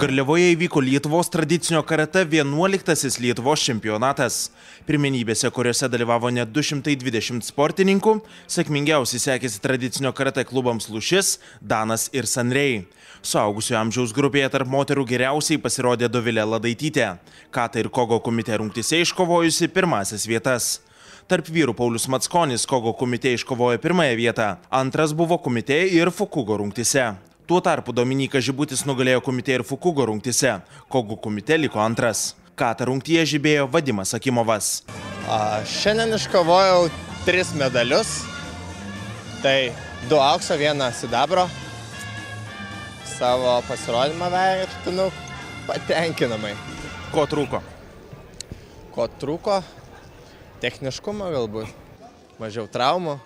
Garliavoje įvyko Lietuvos tradicinio karate 11-asis Lietuvos čempionatas. Pirmenybėse, kuriuose dalyvavo net 220 sportininkų, sėkmingiausiai sekėsi tradicinio karate klubams Lūšis, Danas ir Sanrei. Suaugusių amžiaus grupėje tarp moterų geriausiai pasirodė Dovilė Ladaitytė, Kata ir Kogo kumite rungtyse iškovojusi pirmąsias vietas. Tarp vyrų Paulius Mackonis Kogo kumite iškovojo pirmąją vietą, antras buvo kumite ir Fukugo rungtyse. Tuo tarpu Dominykas Žibutis nugalėjo kumite ir Fukugo rungtyse, Kogo kumite liko antras. Kata rungtyje žibėjo Vadimas Akimovas. Šiandien iškovojau 3 medalius, tai 2 aukso, 1 sidabro. Savo pasirodymą vertinu patenkinamai. Ko trūko? Ko trūko? Techniškumo galbūt, mažiau traumų.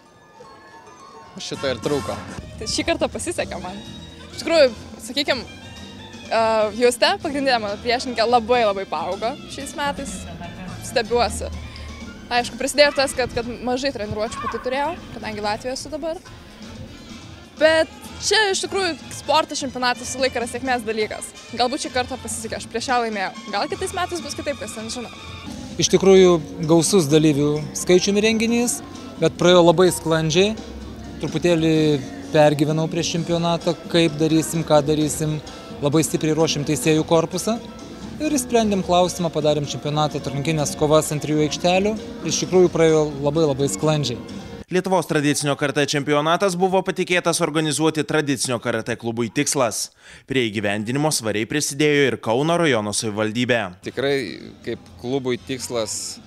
Šito ir trūko. Tai šį kartą pasisekė man. Iš tikrųjų, sakykime, Juste, pagrindinė mano priešininkė, labai paaugo šiais metais. Stebiuosi. Aišku, prisidėjo tas, kad mažai treniruočių pati turėjau, kadangi Latvijoje esu dabar. Bet čia iš tikrųjų sporto čempionatas visą laiką yra sėkmės dalykas. Galbūt šį kartą pasisekė, aš prieš ją laimėjau. Gal kitais metais bus kitaip, kas ten žino. Iš tikrųjų gausus dalyvių skaičiumi renginys, bet praėjo labai sklandžiai. Truputėlį pergyvenau prieš čempionatą, kaip darysim, ką darysim. Labai stipriai ruošim teisėjų korpusą ir sprendėm klausimą, padarėm čempionatą, atrankinės kovas ant 3 aikštelių. Iš tikrųjų praėjo labai sklandžiai. Lietuvos tradicinio karate čempionatas buvo patikėtas organizuoti tradicinio karate klubui Tikslas. Prie įgyvendinimo svariai prisidėjo ir Kauno rajono savivaldybė. Tikrai kaip klubui Tikslas,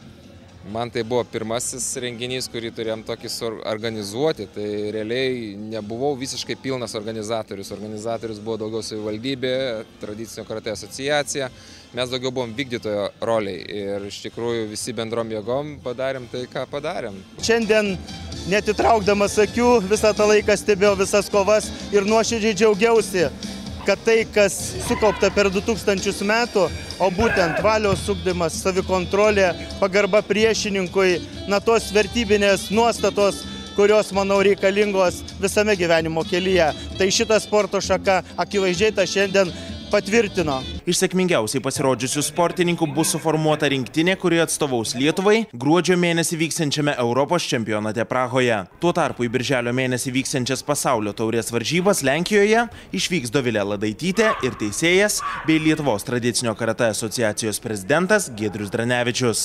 man tai buvo pirmasis renginys, kurį turėjom tokį organizuoti. Tai realiai nebuvau visiškai pilnas organizatorius. Organizatorius buvo daugiau savivaldybė, tradicinio karate asociacija. Mes daugiau buvom vykdytojo roliai ir iš tikrųjų visi bendrom jėgom padarėm tai, ką padarėm. Šiandien netitraukdamas akių visą tą laiką stebėjau visas kovas ir nuoširdžiai džiaugiausi, kad tai, kas sukaupta per 2000 metų, o būtent valios ugdymas, savikontrolė, pagarba priešininkui, tos vertybinės nuostatos, kurios, manau, reikalingos visame gyvenimo kelyje. Tai šita sporto šaka akivaizdžiai tą šiandien patvirtino. Iš sėkmingiausiai pasirodžiusių sportininkų bus suformuota rinktinė, kuri atstovaus Lietuvai gruodžio mėnesį vyksiančiame Europos čempionate Prahoje. Tuo tarpu į birželio mėnesį vyksiančias pasaulio taurės varžybas Lenkijoje išvyks Dovilė Ladaitytė ir teisėjas bei Lietuvos tradicinio karate asociacijos prezidentas Giedrius Dranevičius.